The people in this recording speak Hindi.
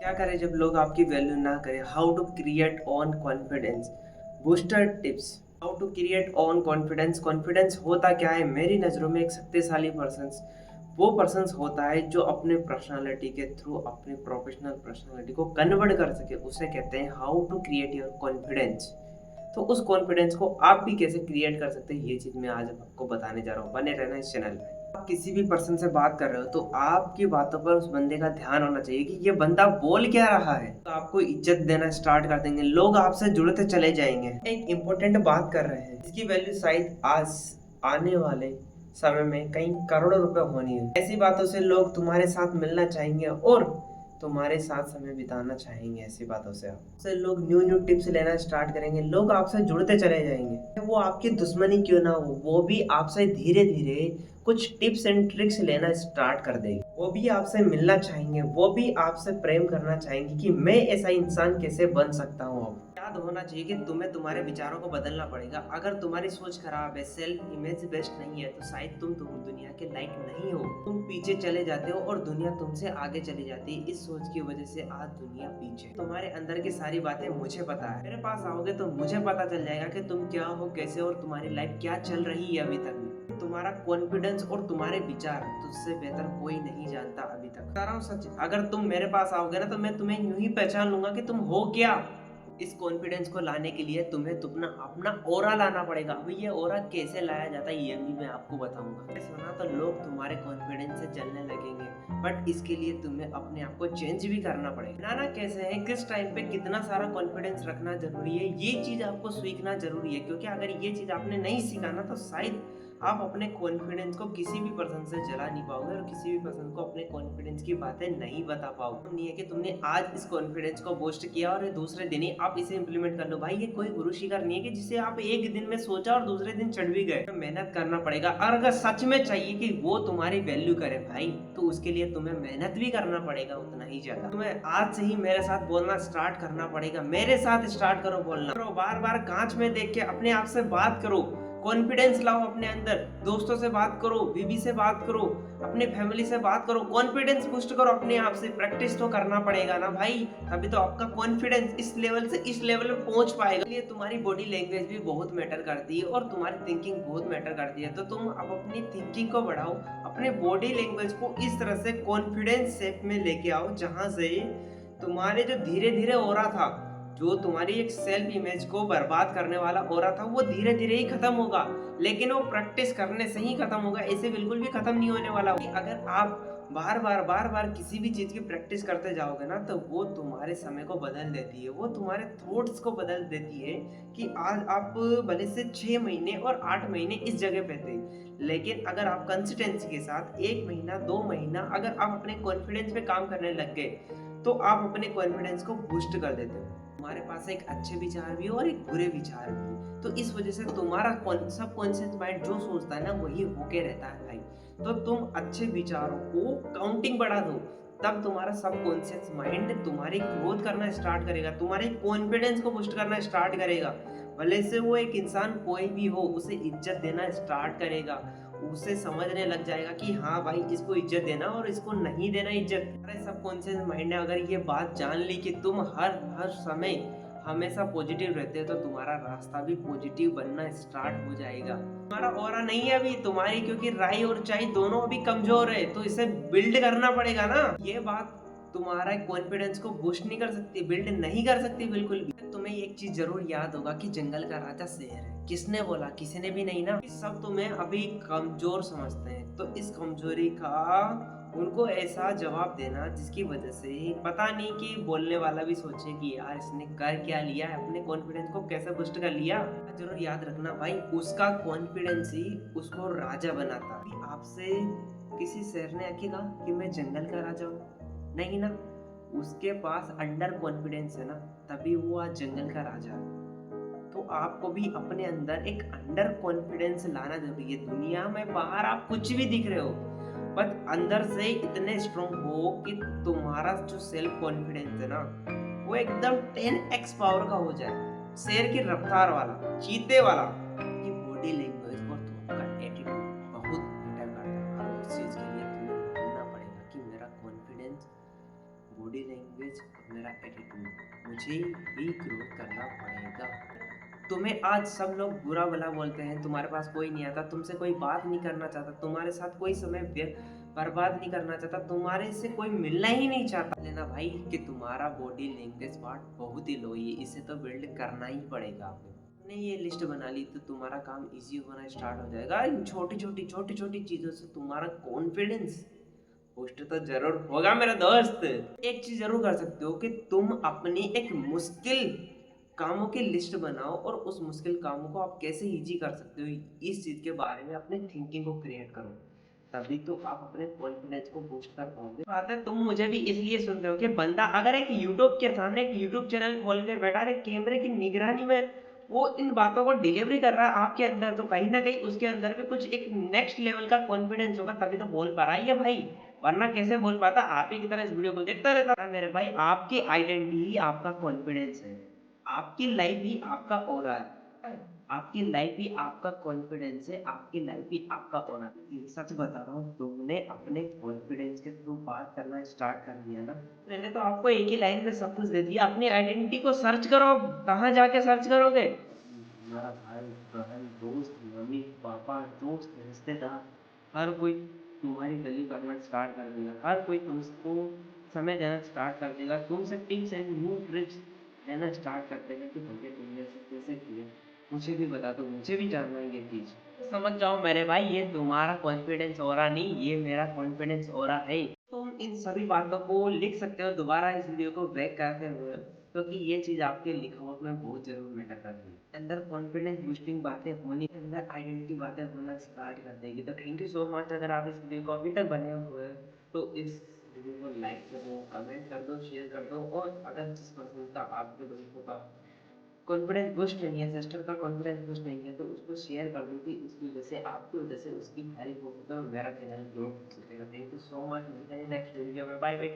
क्या करें जब लोग आपकी वैल्यू ना करें? How to create on confidence, booster tips. How to create on confidence. Confidence होता क्या है? मेरी नज़रों में एक शक्तिशाली पर्सन्स वो पर्सन्स होता है जो अपने पर्सनालिटी के थ्रू अपनी प्रोफेशनल पर्सनालिटी को कन्वर्ट कर सके। उसे कहते हैं how to create your confidence. तो उस कॉन्फिडेंस को आप भी कैसे क्रिएट कर सकते हैं, ये चीज़ मैं आज आपको बताने जा रहा हूँ। बने रहना इस चैनल पे। आप किसी भी पर्सन से बात कर रहे हो तो आपकी बातों पर उस बंदे का ध्यान होना चाहिए कि ये बंदा बोल क्या रहा है। तो आपको इज्जत देना स्टार्ट कर देंगे, लोग आपसे जुड़ते चले जाएंगे। एक इम्पोर्टेंट बात कर रहे हैं, इसकी वैल्यू शायद आज आने वाले समय में कई करोड़ों रुपए होनी है। ऐसी बातों से लोग तुम्हारे साथ मिलना चाहेंगे और तुम्हारे साथ समय बिताना चाहेंगे। ऐसी बातों से आपसे लोग न्यू न्यू टिप्स लेना स्टार्ट करेंगे, लोग आपसे जुड़ते चले जाएंगे। वो आपकी दुश्मनी क्यों ना हो, वो भी आपसे धीरे धीरे कुछ टिप्स एंड ट्रिक्स लेना स्टार्ट कर देगी। वो भी आपसे मिलना चाहेंगे, वो भी आपसे प्रेम करना चाहेंगे कि मैं ऐसा इंसान कैसे बन सकता हूँ। अब याद होना चाहिए कि तुम्हें तुम्हारे विचारों को बदलना पड़ेगा। अगर तुम्हारी सोच खराब है, सेल्फ इमेज बेस्ट नहीं है, तो शायद तुम दुनिया के लायक नहीं हो। तुम पीछे चले जाते हो और दुनिया तुमसे आगे चली जाती है। इस सोच की वजह से आज दुनिया पीछे। तुम्हारे अंदर की सारी बातें मुझे पता है। मेरे पास आओगे तो मुझे पता चल जाएगा कि तुम क्या हो, कैसे हो और तुम्हारी लाइफ क्या चल रही है अभी तक में। तुम्हारा कॉन्फिडेंस और तुम्हारे विचार तुझसे बेहतर कोई नहीं जानता अभी तक। बता रहा हूँ सच, अगर तुम मेरे पास आओगे ना तो मैं तुम्हें यूं ही पहचान लूंगा कि तुम हो क्या। इस कॉन्फिडेंस को लाने के लिए तुम्हें अपना अपना ऑरा लाना पड़ेगा। अभी ये ऑरा कैसे लाया जाता है ये भी मैं आपको बताऊंगा। सुना तो लोग तुम्हारे कॉन्फिडेंस से चलने लगेंगे, बट इसके लिए तुम्हें अपने आप को चेंज भी करना पड़ेगा। ना कैसे है, किस टाइम पे कितना सारा कॉन्फिडेंस रखना जरूरी है, ये चीज आपको सीखना जरूरी है। क्योंकि अगर ये चीज आपने नहीं सीखा ना तो शायद आप अपने कॉन्फिडेंस को किसी भी पर्सन से जला नहीं पाओगे और किसी भी पर्सन को अपने कॉन्फिडेंस की बातें नहीं बता पाओगे। नहीं है कि तुमने आज इस कॉन्फिडेंस को बूस्ट किया और दूसरे दिन ही आप इसे इंप्लीमेंट कर लो। भाई ये कोई गुरु शिखर नहीं है कि जिसे आप एक दिन में सोचा और दूसरे दिन चढ़ भी गए। तो मेहनत करना पड़ेगा और अगर सच में चाहिए कि वो तुम्हारी वैल्यू करे भाई, तो उसके लिए तुम्हें मेहनत भी करना पड़ेगा उतना ही ज्यादा। तुम्हें आज से ही मेरे साथ बोलना स्टार्ट करना पड़ेगा। मेरे साथ स्टार्ट करो बोलना, बार बार कांच में देख के अपने आप से बात करो। कॉन्फिडेंस लाओ अपने अंदर, दोस्तों से बात करो, बीबी से बात करो, अपने फैमिली से बात करो, कॉन्फिडेंस बूस्ट करो अपने आप से। प्रैक्टिस तो करना पड़ेगा ना भाई, तभी तो आपका कॉन्फिडेंस इस लेवल से इस लेवल पे पहुंच पाएगा। इसलिए तुम्हारी बॉडी लैंग्वेज भी बहुत मैटर करती है और तुम्हारी थिंकिंग बहुत मैटर करती है। तो तुम अब अपनी थिंकिंग को बढ़ाओ, अपने बॉडी लैंग्वेज को इस तरह से कॉन्फिडेंस शेप में लेके आओ जहां से तुम्हारे जो धीरे धीरे हो रहा था, जो तुम्हारी एक सेल्फ इमेज को बर्बाद करने वाला हो रहा था, वो धीरे धीरे ही खत्म होगा। लेकिन वो प्रैक्टिस करने से ही खत्म होगा, ऐसे बिल्कुल भी खत्म नहीं होने वाला। अगर आप बार बार किसी भी चीज की प्रैक्टिस करते जाओगे ना तो वो तुम्हारे समय को बदल देती है, वो तुम्हारे थॉट्स को बदल देती है। कि आज आप भले से 6 महीने और 8 महीने इस जगह पे थे, लेकिन अगर आप कंसिस्टेंसी के साथ 1 महीना 2 महीना अगर आप अपने कॉन्फिडेंस पे काम करने लग गए तो आप अपने कॉन्फिडेंस को बूस्ट कर देते हो। तुम्हारे पास एक अच्छे विचार भी और एक बुरे विचार भी, तो इस वजह से तुम्हारा सब कॉन्शियस माइंड जो सोचता है ना वही होके रहता है भाई। तो तुम अच्छे विचारों को काउंटिंग बढ़ा दो, तब तुम्हारा सब कॉन्शियस माइंड तुम्हारी ग्रोथ करना स्टार्ट करेगा, तुम्हारे कॉन्फिडेंस को बूस्ट करना स्टार्ट करेगा। भले से वो एक इंसान कोई भी हो, उसे इज्जत देना स्टार्ट करेगा। उसे समझने लग जाएगा कि हाँ भाई इसको इज्जत देना और इसको नहीं देना इज्जत। अरे सबकॉन्शियस माइंड ने अगर ये बात जान ली कि तुम हर हर समय हमेशा पॉजिटिव रहते हो तो तुम्हारा रास्ता भी पॉजिटिव बनना स्टार्ट हो जाएगा। तुम्हारा ऑरा नहीं है अभी तुम्हारी, क्योंकि राई और चाय दोनों अभी कमजोर है, तो इसे बिल्ड करना पड़ेगा ना। ये बात तुम्हारा कॉन्फिडेंस को बूस्ट नहीं कर सकती, बिल्ड नहीं कर सकती बिल्कुल भी। तुम्हें एक चीज जरूर याद होगा कि जंगल का राजा शेर है। किसने बोला? किसी ने भी नहीं ना। सब तुम्हें अभी कमजोर समझते हैं, तो इस कमजोरी का उनको ऐसा जवाब देना जिसकी वजह से पता नहीं कि बोलने वाला भी सोचे कि यार इसने कर क्या लिया है, अपने कॉन्फिडेंस को कैसे बूस्ट कर लिया। जरूर याद रखना भाई, उसका कॉन्फिडेंस ही उसको राजा बनाता। आपसे किसी शेर ने आके कहा कि मैं जंगल का राजा हूँ? नहीं ना, उसके पास अंडर कॉन्फिडेंस है ना, तभी वो आज जंगल का राजा है। तो आपको भी अपने अंदर एक अंडर कॉन्फिडेंस लाना जरूरी है। दुनिया में बाहर आप कुछ भी दिख रहे हो, बट अंदर से इतने स्ट्रॉन्ग हो कि तुम्हारा जो सेल्फ कॉन्फिडेंस है ना वो एकदम 10x पावर का हो जाए, शेर की रफ्तार वाला, चीते वाला। की बॉडी लैंग्वेज और तुम्हारा एटीट्यूड बहुत मैटर करता है। और उस चीज के लिए तुम्हें मानना पड़ेगा कि मेरा कॉन्फिडेंस, बॉडी लैंग्वेज और मेरा एटीट्यूड, मुझे ही ग्रोथ करना पड़ेगा। तुम्हें आज सब लोग बुरा भला बोलते हैं, तुम्हारे पास कोई नहीं आता, तुमसे कोई बात नहीं करना चाहता, तुम्हारे साथ कोई समय बर्बाद नहीं करना चाहता, तुम्हारे से कोई मिलना ही नहीं चाहता। लेना भाई कि तुम्हारा बॉडी लैंग्वेज पार्ट बहुत ही लो है, इसे तो बिल्ड करना ही पड़ेगा आपको। तुमने ये लिस्ट बना ली तो तुम्हारा काम इजी होना स्टार्ट हो जाएगा। इन छोटी छोटी चीजों से तुम्हारा कॉन्फिडेंस बूस्ट तो जरूर होगा मेरा दोस्त। एक चीज जरूर कर सकते हो कि तुम अपनी एक मुश्किल कामों की लिस्ट बनाओ और उस मुश्किल कामों को आप कैसे इजी कर सकते हो इस चीज के बारे में अपने थिंकिंग को क्रिएट करो, तभी तो आप अपने कॉन्फिडेंस को बूस्ट कर पाओगे। बात है, तुम मुझे भी इसलिए सुन रहे हो कि बंदा अगर एक यूट्यूब के सामने एक यूट्यूब चैनल खोल के बैठा है कैमरे की निगरानी में, वो इन बातों को डिलीवरी कर रहा है आपके अंदर, तो कहीं ना कहीं उसके अंदर भी कुछ एक नेक्स्ट लेवल का कॉन्फिडेंस होगा, तभी तो बोल पा रहा है ये भाई, वरना कैसे बोल पाता। आप ही की तरह इस वीडियो को देखता रहता है मेरे भाई। आपकी आइडेंटिटी ही आपका कॉन्फिडेंस है, आपकी लाइफ ही आपका ऑरा है, आपकी लाइफ ही आपका कॉन्फिडेंस है, आपकी लाइफ ही आपका ऑरा है। सच बता रहा हूँ, तुमने अपने कॉन्फिडेंस के थ्रू बात करना स्टार्ट कर दिया ना, मैंने तो आपको एक ही लाइन में सब कुछ दे दिया। अपनी आइडेंटिटी को सर्च करो, कहाँ जाके सर्च करोगे? तुम्हारा भाई बहन दोस्त मम्मी पापा दोस्त रिश्तेदार हर कोई तुम्हारी गली करना स्टार्ट कर देगा, हर कोई तुमको समय देना स्टार्ट कर देगा, तुमसे टिप्स एंड न्यू ट्रिक्स लेना स्टार्ट कर देगा कि भैया तुमने ऐसे कैसे किया, मुझे भी बता दो, मुझे भी जानना है ये चीज़। समझ जाओ मेरे भाई, ये तुम्हारा कॉन्फिडेंस हो रहा नहीं, ये मेरा कॉन्फिडेंस हो रहा है। तुम इन सभी बातों को लिख सकते हो दोबारा इस वीडियो को बैक करते हुए, क्योंकि ये चीज़ आपके लिखावट में बहुत जरूर मैटर करती है। अंदर कॉन्फिडेंस बूस्टिंग बातें होनी, अंदर आइडेंटिटी बातें होना स्टार्ट कर देगी। तो थैंक यू सो मच, अगर आप इस वीडियो को अभी तक बने हुए हैं तो इस वीडियो को लाइक कर दो, कमेंट कर दो, शेयर कर दो, और अगर जिस पर्सन का आपके दोस्तों का कॉन्फिडेंस बूस्ट नहीं है, सिस्टर का कॉन्फिडेंस बूस्ट नहीं है, तो उसको शेयर कर दो कि उसकी वजह से आपकी वजह से उसकी हेल्प हो, तो मेरा चैनल ग्रो हो सकेगा। थैंक यू सो मच, मिलते हैं नेक्स्ट वीडियो में, बाय बाय।